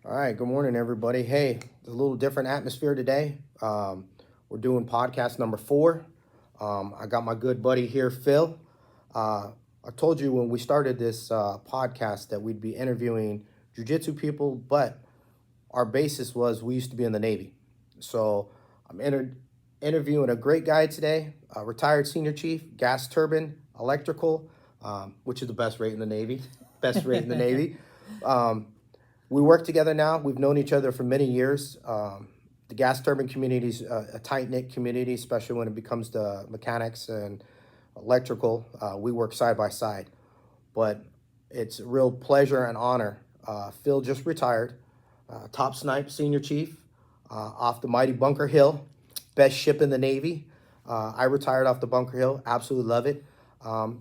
All right, good morning, everybody. Hey, it's a little different atmosphere today. We're doing podcast number 4. I got my good buddy here, Phil. I told you when we started this podcast that we'd be interviewing jujitsu people, but our basis was we used to be in the Navy. So I'm interviewing a great guy today, a retired senior chief, gas turbine, electrical, which is the best rate in the Navy, best rate in the Navy. Um, we work together now. We've known each other for many years. The gas turbine community is a tight knit community, especially when it comes to mechanics and electrical. We work side by side, but it's a real pleasure and honor. Phil just retired, top snipe, senior chief, off the mighty Bunker Hill, best ship in the Navy. I retired off the Bunker Hill. Absolutely love it.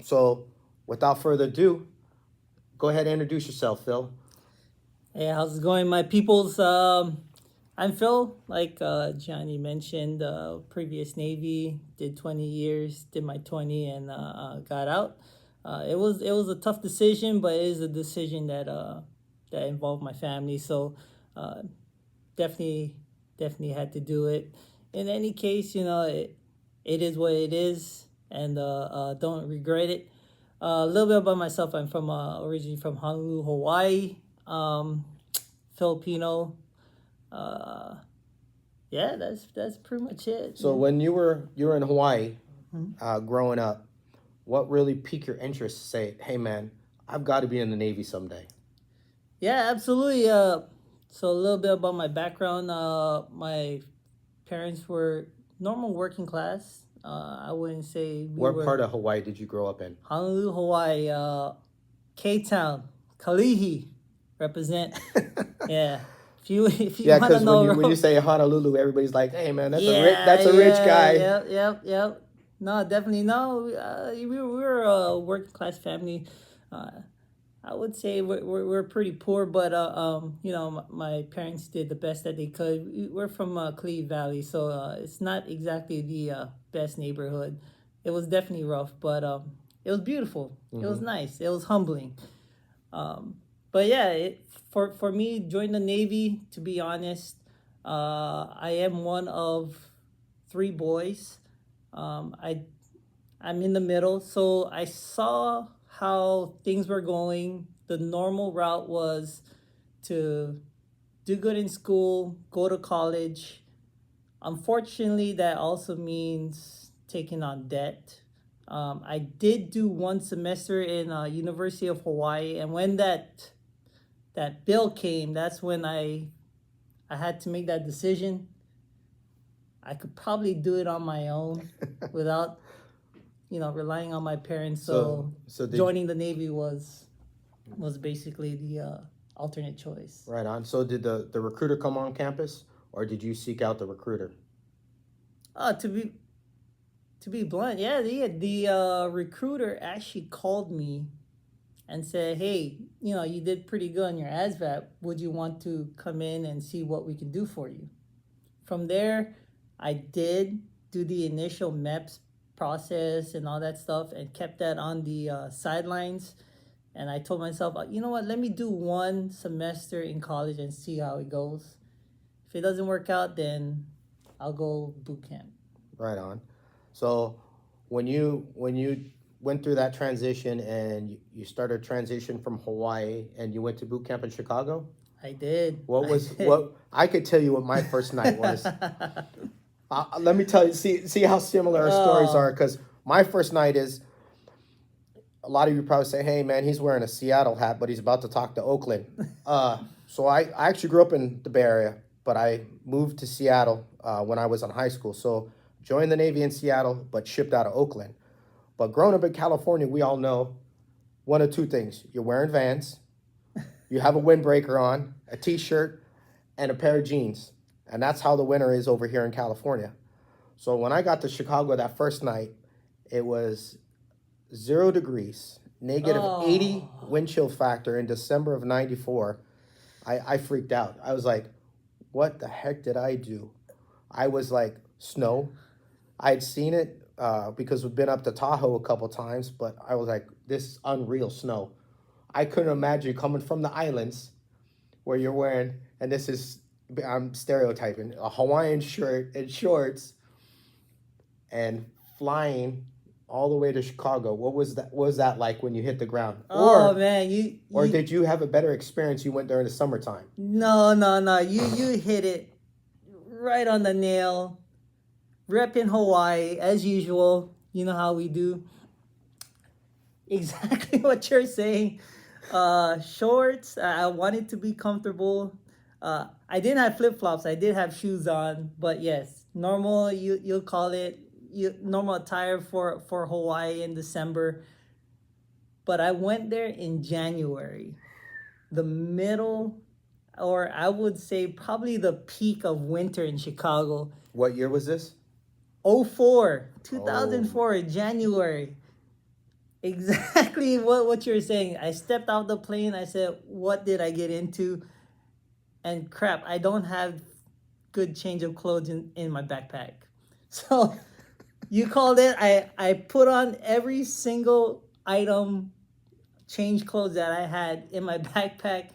So, without further ado, go ahead and introduce yourself, Phil. Hey, how's it going, my peoples? I'm Phil. Like Johnny mentioned, previous Navy, did 20 years, did my 20, and got out. It was a tough decision, but it is a decision that involved my family. So uh, definitely definitely had to do it. In any case, it is what it is, and don't regret it. A little bit about myself. I'm from originally from Honolulu, Hawaii. Um, Filipino. Uh, yeah, that's pretty much it. So when you were in Hawaii, growing up, what really piqued your interest to say, "Hey, man, I've got to be in the Navy someday"? Yeah, absolutely. So a little bit about my background. My parents were normal working class. I wouldn't say we What were part of Hawaii did you grow up in? Honolulu, Hawaii, K-Town, Kalihi, represent. Yeah. If you Yeah, want to because when know, you say Honolulu, everybody's like, "Hey, man, yeah, that's a rich yeah, guy." yep. No, definitely no. We were a working class family. Uh, I would say we're pretty poor, but my parents did the best that they could. We're from Cleve Valley, so it's not exactly the best neighborhood. It was definitely rough, but it was beautiful. It was nice. It was humbling. Um, but yeah, for me, join the Navy. To be honest, I am one of 3 boys. I'm in the middle, so I saw how things were going. The normal route was to do good in school, go to college. Unfortunately, that also means taking on debt. I did do 1 semester in University of Hawaii, and when that bill came, that's when I had to make that decision. I could probably do it on my own without relying on my parents. So So so did joining the Navy was basically the alternate choice. right on. So did the recruiter come on campus, or did you seek out the recruiter? Uh, to be to be blunt, yeah, the recruiter actually called me and said, "Hey, you did pretty good on your ASVAB. Would you want to come in and see what we can do for you?" From there, I did do the initial MEPS process and all that stuff, and kept that on the sidelines. And I told myself, you know what? Let me do 1 semester in college and see how it goes. If it doesn't work out, then I'll go boot camp. Right on. So when you went through that transition and you started transition from Hawaii and you went to boot camp in Chicago, I did. what I was did. what I could tell you what my first night was. Let me tell you, see how similar our stories are, Oh, because my first night is a lot of you probably say, "Hey, man, he's wearing a Seattle hat, but he's about to talk to Oakland." So I actually grew up in the Bay Area, but I moved to Seattle when I was in high school. So joined the Navy in Seattle, but shipped out of Oakland. But growing up in California, we all know one of two things: you're wearing Vans, you have a windbreaker on, a T-shirt, and a pair of jeans, and that's how the winter is over here in California. So when I got to Chicago that first night, it was 0 degrees, negative 80 oh, wind chill factor in December of '94. I freaked out. I was like, what the heck did I do? I was like, snow. I'd seen it because we've been up to Tahoe a couple times, but I was like, this is unreal snow. I couldn't imagine coming from the islands where you're wearing, and this is, I'm stereotyping, a Hawaiian shirt and shorts and flying all the way to Chicago. What was that like when you hit the ground? Oh man, you Or you did you have a better experience? You went during the summertime. no. You hit it right on the nail. Rep in Hawaii as usual. You know how we do. Exactly what you're saying. Shorts. I wanted to be comfortable. I didn't have flip flops. I did have shoes on, but yes, normal. You'll call it normal attire for Hawaii in December. But I went there in January, the middle, or I would say probably the peak of winter in Chicago. What year was this? 04, Oh, 2004, January. Exactly what you're saying. I stepped out the plane. I said, "What did I get into?" And crap, I don't have good change of clothes in my backpack. So you called it. I put on every single item, change clothes that I had in my backpack,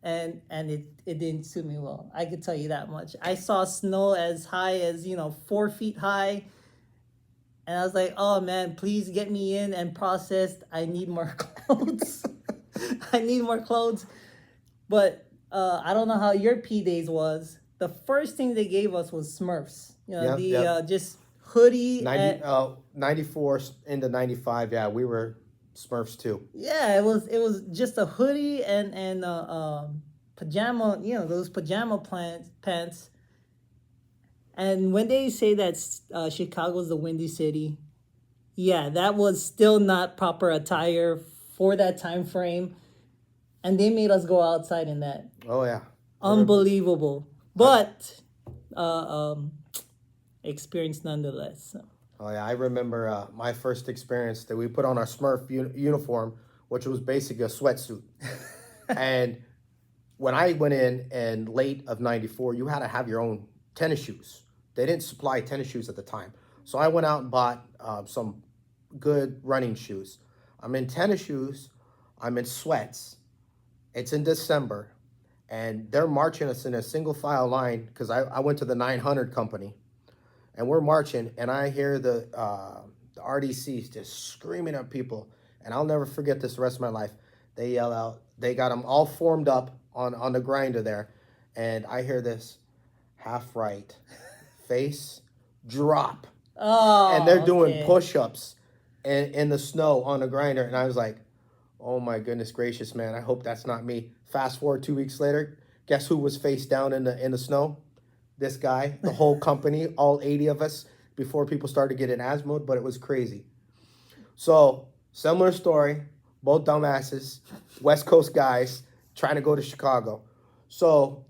and it didn't suit me well. I could tell you that much. I saw snow as high as 4 feet high, and I was like, "Oh man, please get me in and processed. I need more clothes. I need more clothes." But I don't know how your P days was. The first thing they gave us was Smurfs. yep, The yep. just hoodie 94 into 95. Yeah, we were Smurfs too. yeah, it was just a hoodie and pajama, those pajama pants. And when they say that Chicago's the windy city, yeah, that was still not proper attire for that time frame, and they made us go outside in that. Oh yeah. Unbelievable, I, but experience nonetheless. So. oh yeah, I remember my first experience that we put on our Smurf uniform, which was basically a sweatsuit. And when I went in late of 94, you had to have your own tennis shoes. They didn't supply tennis shoes at the time. So I went out and bought some good running shoes. I'm in tennis shoes. I'm in sweats. It's in December. And they're marching us in a single file line because I went to the 900 company. And we're marching. And I hear the RDCs just screaming at people. And I'll never forget this the rest of my life. They yell out. They got them all formed up on the grinder there. And I hear this half right, face, drop. And they're Oh, doing okay. push-ups in the snow on the grinder. And I was like, oh my goodness gracious, man, I hope that's not me. Fast forward 2 weeks later, guess who was face down in the snow? This guy, the whole company, all 80 of us, before people started getting asthma, but it was crazy. So, similar story, both dumbasses, West Coast guys, trying to go to Chicago. So,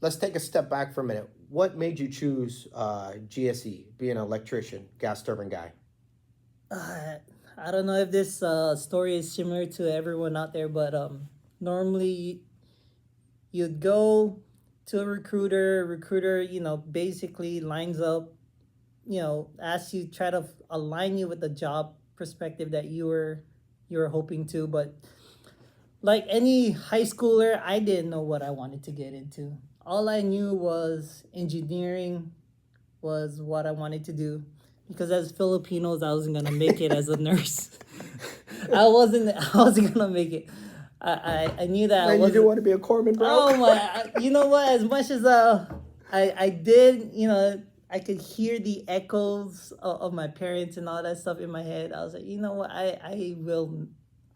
let's take a step back for a minute. What made you choose GSE, being an electrician, gas turbine guy? Uh, I don't know if this story is similar to everyone out there, but normally you'd go to a recruiter, basically lines up, asks you, try to align you with the job perspective that you were hoping to. But like any high schooler, I didn't know what I wanted to get into. All I knew was engineering was what I wanted to do. Because as Filipinos, I wasn't gonna make it as a nurse. I wasn't gonna make it. I knew that I Man, you didn't wasn't. want to be a corpsman, bro? Oh my! You know what? As much as I did, I could hear the echoes of my parents and all that stuff in my head. I was like, you know what? I will.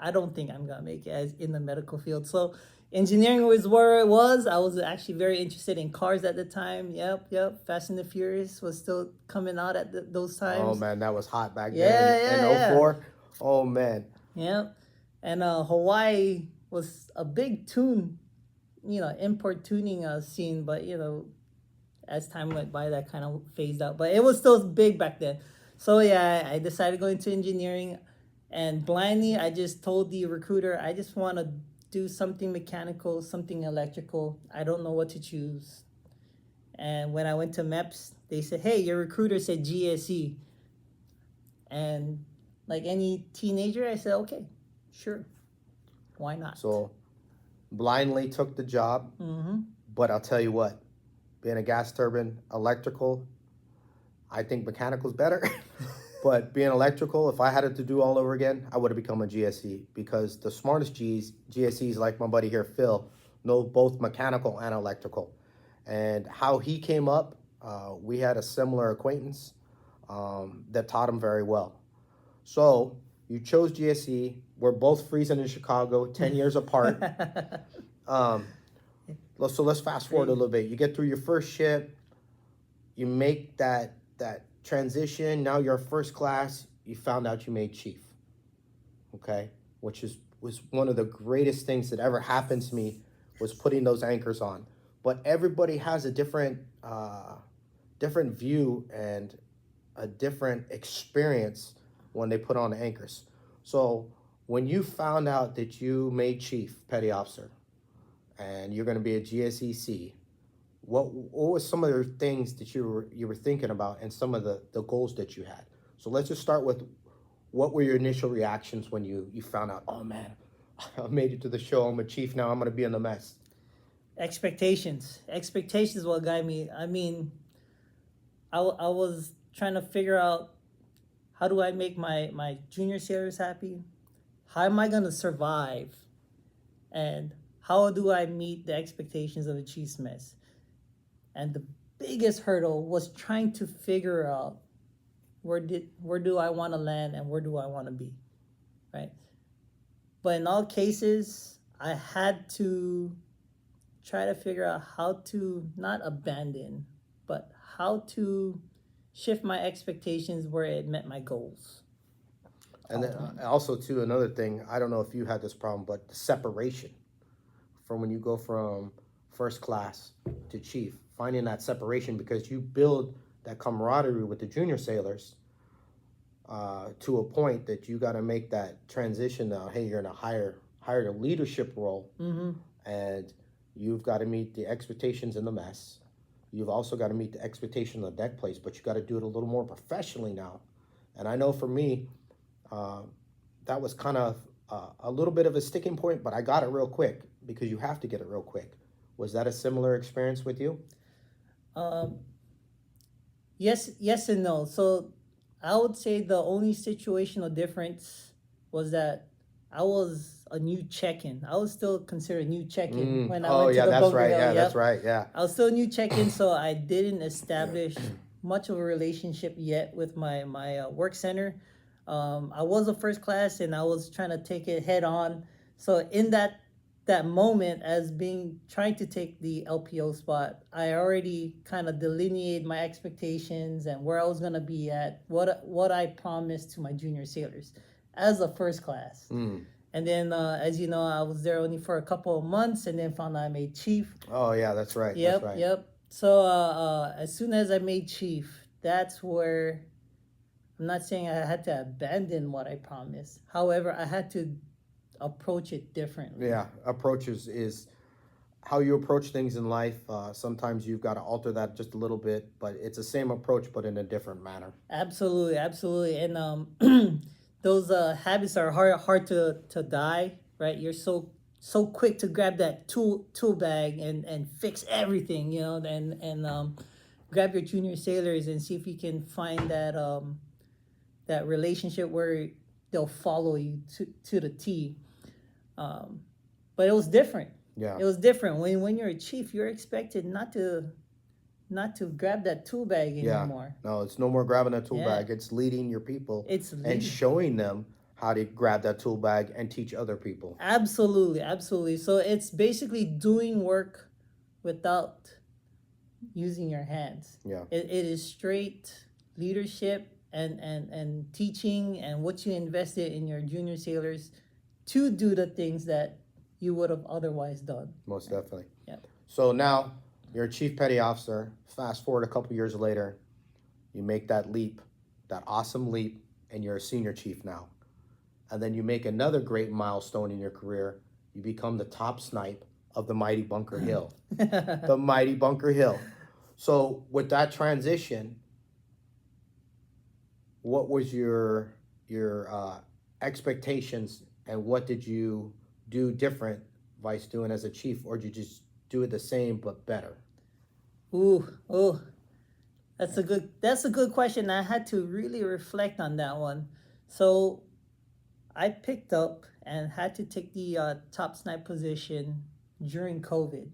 I don't think I'm gonna make it as in the medical field. So engineering was where it was. I was actually very interested in cars at the time. Yep. Fast and the Furious was still coming out at those Oh times. man, that was hot back Yeah, then in yeah, '04. Oh man. Yep. And Hawaii was a big tune, import tuning scene, but as time went by, that kind of phased out. But it was still big back then. So yeah, I decided to go into engineering, and blindly, I just told the recruiter, I just want to do something mechanical, something electrical. I don't know what to choose. And when I went to MEPS, they said, "Hey, your recruiter said GSE." And like any teenager, I said, "Okay, sure, why not?" So blindly took the job. But I'll tell you what, being a gas turbine electrical, I think mechanical's better. But being electrical, if I had it to do all over again, I would have become a GSE, because the smartest GSEs, like my buddy here, Phil, know both mechanical and electrical. And how he came up, we had a similar acquaintance that taught him very well. So you chose GSE. We're both freezing in Chicago, 10 years apart. So let's fast forward a little bit. You get through your first ship, you make that transition. Now you're first class. You found out you made chief, okay? Which was one of the greatest things that ever happened to me, was putting those anchors on. But everybody has a different view and a different experience when they put on anchors. So when you found out that you made chief petty officer and you're going to be a GSEC, what was some of the things that you were thinking about, and some of the goals that you had? So let's just start with, what were your initial reactions when you found out, oh man, I made it to the show, I'm a chief now, I'm going to be in the mess? Expectations what got me. I mean, I was trying to figure out, how do I make my junior sailors happy? How am I going to survive? And how do I meet the expectations of a chief's mess? And the biggest hurdle was trying to figure out, where do I want to land and where do I want to be, right? But in all cases, I had to try to figure out how to not abandon, but how to shift my expectations where it met my goals. And then also, too, another thing, I don't know if you had this problem, but the separation from when you go from first class to chief, finding that separation, because you build that camaraderie with the junior sailors to a point that you got to make that transition now. Hey, you're in a higher leadership role, and you've got to meet the expectations in the mess. You've also got to meet the expectation of the deck place, but you got to do it a little more professionally now. And I know for me, that was kind of a little bit of a sticking point, but I got it real quick, because you have to get it real quick. Was that a similar experience with you? Yes and no. So I would say the only situational difference was that I was a new check-in. I was still considered a new check-in when I went to the Bunker Hill. Yeah, that's right. Yeah. I was still a new check-in, so I didn't establish much of a relationship yet with my work center. I was a first class, and I was trying to take it head on. So in that moment, as trying to take the LPO spot, I already kind of delineated my expectations and where I was gonna be at, what I promised to my junior sailors as a first class. And then, as you know, I was there only for a couple of months, and then found out I made chief. Oh yeah, that's right. Yep, that's right. Yep. So as soon as I made chief, that's where, I'm not saying I had to abandon what I promised. However, I had to approach it differently. Yeah, approach is how you approach things in life. Sometimes you've got to alter that just a little bit, but it's the same approach, but in a different manner. Absolutely. And those habits are hard to die, right? You're so quick to grab that tool bag and fix everything, and grab your junior sailors and see if you can find that relationship where they'll follow you to the T. But it was different. Yeah. It was different. When you're a chief, you're expected not to grab that tool bag anymore. No, it's no more grabbing that tool bag. It's leading your people. And showing them how to grab that tool bag and teach other people. Absolutely. So it's basically doing work without using your hands. Yeah. It is straight leadership and teaching, and what you invested in your junior sailors to do the things that you would have otherwise done. Most definitely. Yeah. So now you're a chief petty officer. Fast forward a couple years later, you make that leap, that awesome leap, and you're a senior chief now. And then you make another great milestone in your career. You become the top snipe of the mighty Bunker Hill. The mighty Bunker Hill. So with that transition, what was your expectations, and what did you do different advice doing as a chief, or did you just do it the same but better? Ooh, that's a good question. I had to really reflect on that one. So I picked up and had to take the top snipe position during COVID.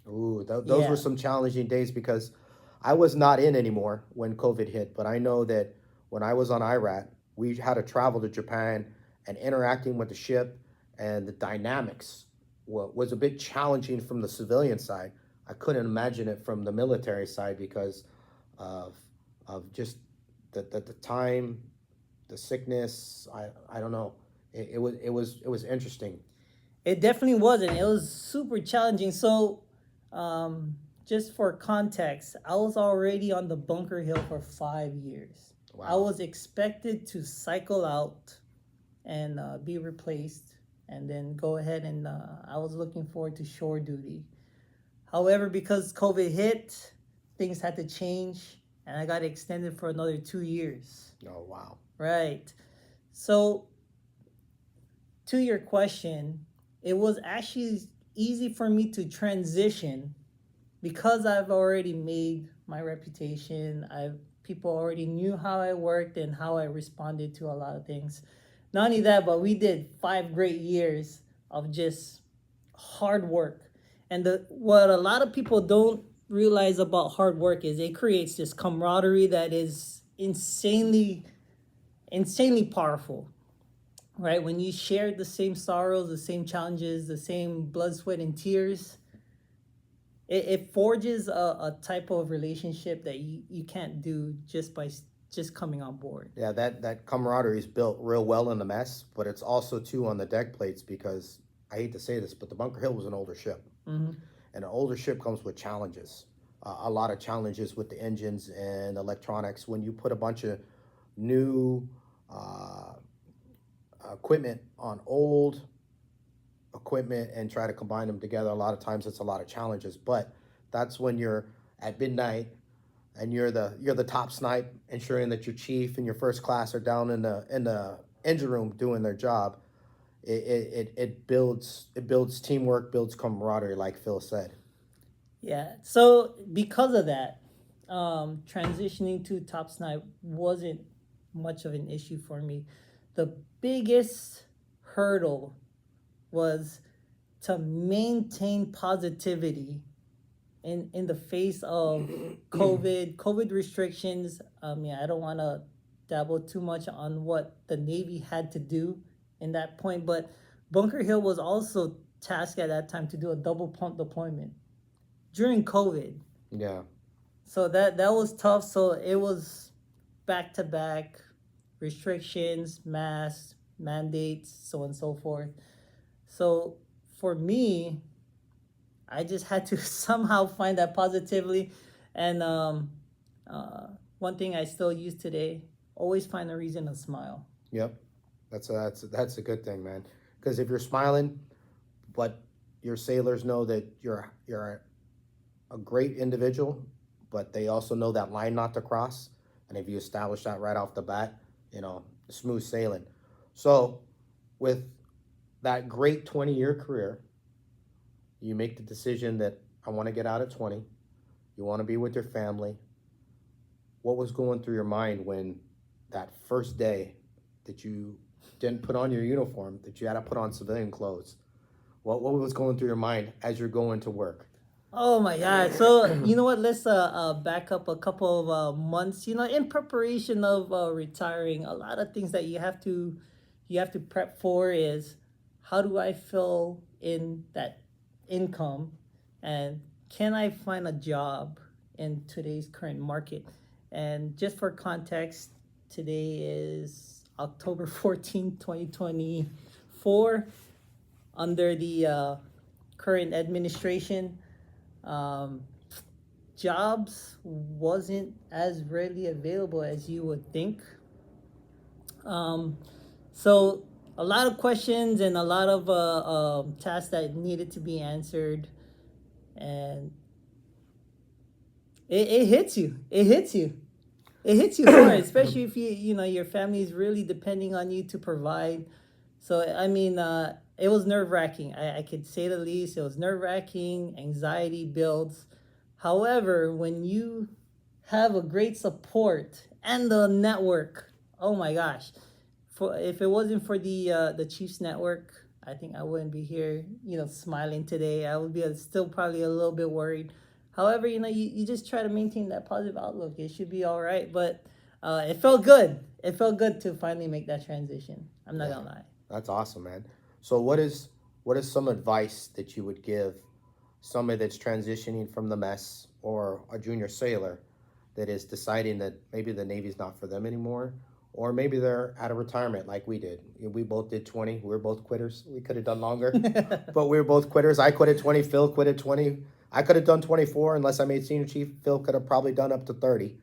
Ooh, those were Yeah. some challenging days because I was not in anymore when COVID hit, but I know that when I was on IRAT, we had to travel to Japan and interacting with the ship, and the dynamics was a bit challenging from the civilian side. I couldn't imagine it from the military side because of just the time, the sickness. I don't know. It was interesting. It definitely wasn't. It was super challenging. So, um, just for context, I was already on the Bunker Hill for 5 years. I Wow. was expected to cycle out and be replaced, and then go ahead and I was looking forward to shore duty. However, because COVID hit, things had to change, and I got extended for another 2 years. Oh wow. Right. So, to your question, it was actually easy for me to transition because I've already made my reputation. I've People already knew how I worked and how I responded to a lot of things. Not only that, but we did 5 great years of just hard work. And what a lot of people don't realize about hard work is it creates this camaraderie that is insanely powerful, right? When you share the same sorrows, the same challenges, the same blood, sweat, and tears, it forges a type of relationship that you can't do just by just coming on board. Yeah, that camaraderie is built real well in the mess, but it's also too on the deck plates because I hate to say this, but the Bunker Hill was an older ship, Mm-hmm. and an older ship comes with challenges, a lot of challenges with the engines and electronics. When you put a bunch of new uh, equipment on old equipment and try to combine them together, a lot of times it's a lot of challenges. But that's when you're at midnight and you're the top snipe, ensuring that your chief and your first class are down in the engine room doing their job. It builds teamwork, builds camaraderie, like Phil said. Yeah. So because of that, transitioning to top snipe wasn't much of an issue for me. The biggest hurdle was to maintain positivity in the face of COVID restrictions. Yeah, I don't want to dabble too much on what the Navy had to do in that point, but Bunker Hill was also tasked at that time to do a double pump deployment during COVID. Yeah. So that was tough. So it was back to back restrictions, masks, mandates, so on and so forth. So for me, I just had to somehow find that positively. And one thing I still use today: always find a reason to smile. Yep. That's a good thing, man. Because if you're smiling, but your sailors know that you're a great individual, but they also know that line not to cross. And if you establish that right off the bat, smooth sailing. So, with that great 20-year career, you make the decision that I want to get out at 20. You want to be with your family. What was going through your mind when that first day that you didn't put on your uniform, that you had to put on civilian clothes? What was going through your mind as you're going to work? Oh my God! So you know what? Let's back up a couple of months. In preparation of retiring, a lot of things that you have to prep for is how do I fill in that income, and can I find a job in today's current market? And just for context, today is October 14th, 2024. Under the current administration, um, jobs wasn't as readily available as you would think. Um, so a lot of questions and a lot of tasks that needed to be answered, and it hits you. It hits you. It hits you hard, especially if your family is really depending on you to provide. So I mean, it was nerve-wracking. I could say the least. It was nerve-wracking. Anxiety builds. However, when you have a great support and the network, oh my gosh. If it wasn't for the Chiefs network, I think I wouldn't be here, smiling today. I would be still probably a little bit worried. However, you just try to maintain that positive outlook. It should be all right. But it felt good. It felt good to finally make that transition. I'm not gonna lie. That's awesome, man. So what is some advice that you would give somebody that's transitioning from the mess or a junior sailor that is deciding that maybe the Navy's not for them anymore, or maybe they're out of retirement like we did. We both did 20. We were both quitters. We could have done longer, but we were both quitters. I quit at 20. Phil quit at 20. I could have done 24 unless I made senior chief. Phil could have probably done up to 30.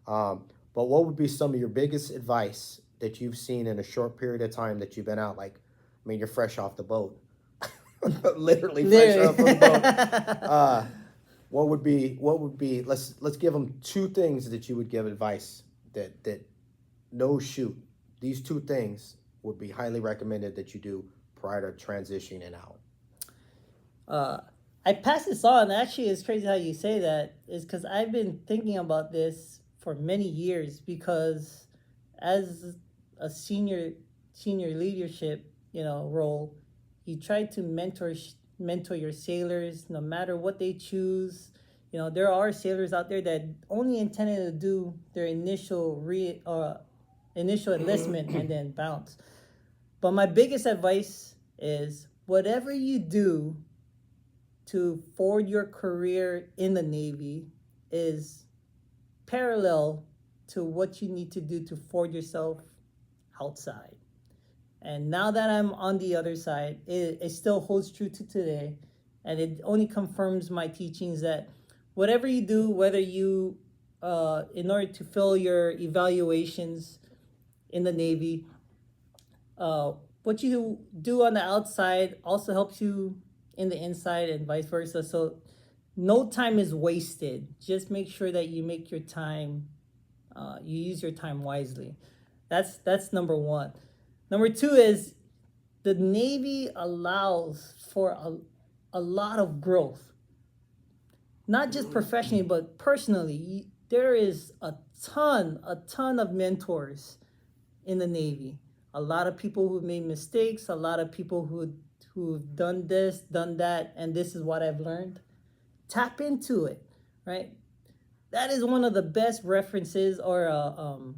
But what would be some of your biggest advice that you've seen in a short period of time that you've been out? Like, I mean, you're fresh off the boat. Literally fresh off the boat. What would be let's give them two things that you would give advice that no shoot, these two things would be highly recommended that you do prior to transitioning out. I pass this on. Actually, it's crazy how you say that. Is because I've been thinking about this for many years, because as a senior leadership, role, you try to mentor your sailors no matter what they choose. There are sailors out there that only intended to do their initial enlistment and then bounce. But my biggest advice is whatever you do to forward your career in the Navy is parallel to what you need to do to forward yourself outside. And now that I'm on the other side, it still holds true to today. And it only confirms my teachings that whatever you do, whether you, in order to fill your evaluations in the Navy, what you do on the outside also helps you in the inside and vice versa. So no time is wasted. Just make sure that you make your time, you use your time wisely. That's number one. Number two is the Navy allows for a lot of growth, not just professionally, but personally. There is a ton of mentors in the Navy. A lot of people who've made mistakes, a lot of people who've done this, done that, and this is what I've learned. Tap into it, right? That is one of the best references or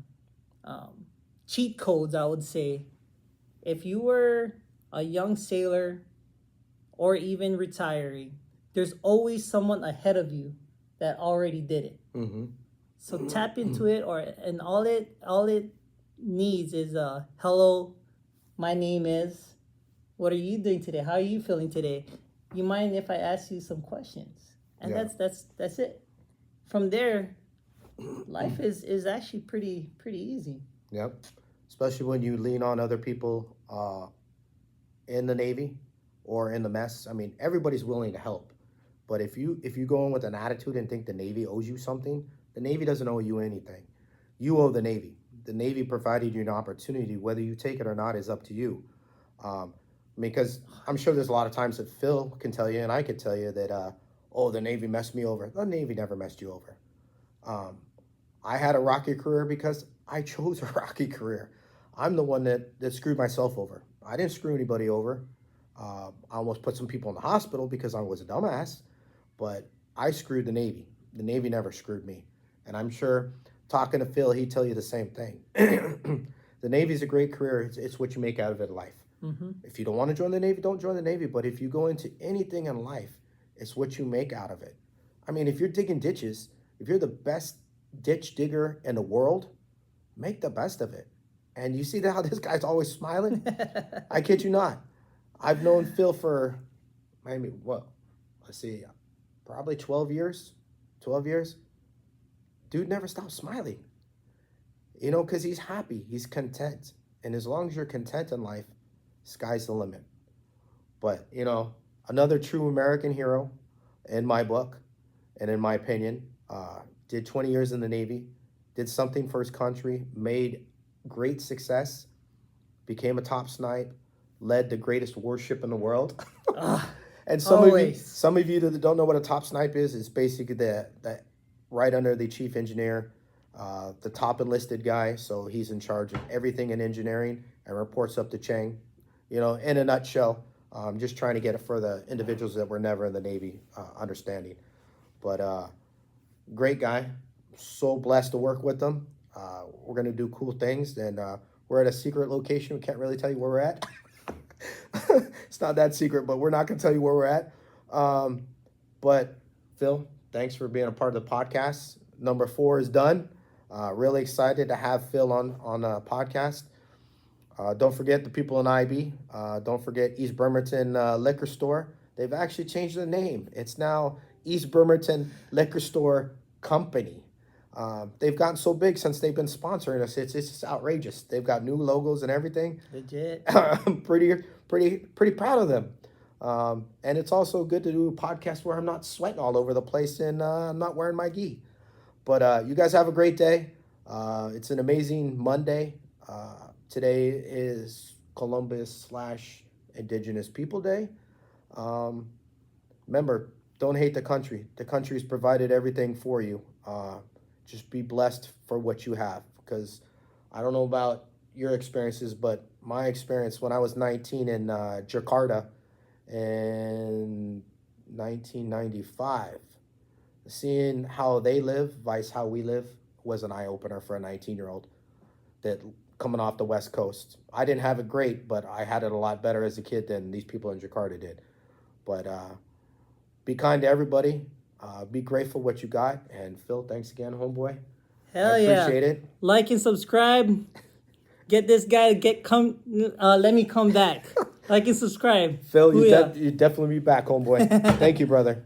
cheat codes, I would say. If you were a young sailor or even retiring, there's always someone ahead of you that already did it. Mm-hmm. So tap into it, and all it needs is hello, my name is. What are you doing today? How are you feeling today? You mind if I ask you some questions? And that's it. From there, life is actually pretty easy. Yep. Especially when you lean on other people in the Navy or in the mess. I mean, everybody's willing to help. But if you go in with an attitude and think the Navy owes you something, the Navy doesn't owe you anything. You owe the Navy. The Navy provided you an opportunity. Whether you take it or not is up to you. Because I'm sure there's a lot of times that Phil can tell you, and I could tell you that, the Navy messed me over. The Navy never messed you over. I had a rocky career because I chose a rocky career. I'm the one that screwed myself over. I didn't screw anybody over. I almost put some people in the hospital because I was a dumbass, but I screwed the Navy. The Navy never screwed me. And I'm sure talking to Phil, he'd tell you the same thing. The Navy's a great career. It's what you make out of it in life. Mm-hmm. If you don't want to join the Navy, don't join the Navy. But if you go into anything in life, it's what you make out of it. I mean, if you're digging ditches, if you're the best ditch digger in the world, make the best of it. And you see how this guy's always smiling? I kid you not. I've known Phil for, probably 12 years. 12 years. Dude never stops smiling. Because he's happy. He's content. And as long as you're content in life, sky's the limit. But, another true American hero in my book and in my opinion, did 20 years in the Navy, did something for his country, made great success, became a top snipe, led the greatest warship in the world. Ah, And always. some of you that don't know what a top snipe is, it's basically the right under the chief engineer, the top enlisted guy. So he's in charge of everything in engineering and reports up to Chang. You know, in a nutshell, just trying to get it for the individuals that were never in the Navy understanding. But great guy, so blessed to work with them. We're gonna do cool things, and we're at a secret location. We can't really tell you where we're at. It's not that secret, but we're not gonna tell you where we're at. But Phil, thanks for being a part of the podcast. Number 4 is done. Really excited to have Phil on a podcast. Don't forget the people in IB. Don't forget East Bremerton Liquor Store. They've actually changed the name. It's now East Bremerton Liquor Store Company. They've gotten so big since they've been sponsoring us. It's just outrageous. They've got new logos and everything. Legit. I'm pretty proud of them. And it's also good to do a podcast where I'm not sweating all over the place and I'm not wearing my gi. But you guys have a great day. It's an amazing Monday. Today is Columbus/Indigenous People Day. Remember, don't hate the country. The country's provided everything for you. Just be blessed for what you have. Because I don't know about your experiences, but my experience when I was 19 in Jakarta in 1995, seeing how they live versus how we live was an eye-opener for a 19-year-old that coming off the West Coast. I didn't have it great, but I had it a lot better as a kid than these people in Jakarta did. But be kind to everybody. Be grateful what you got. And Phil, thanks again, homeboy. Hell yeah. Appreciate it. Like and subscribe. Get this guy let me come back. Like and subscribe. Phil, Booyah. you definitely be back, homeboy. Thank you, brother.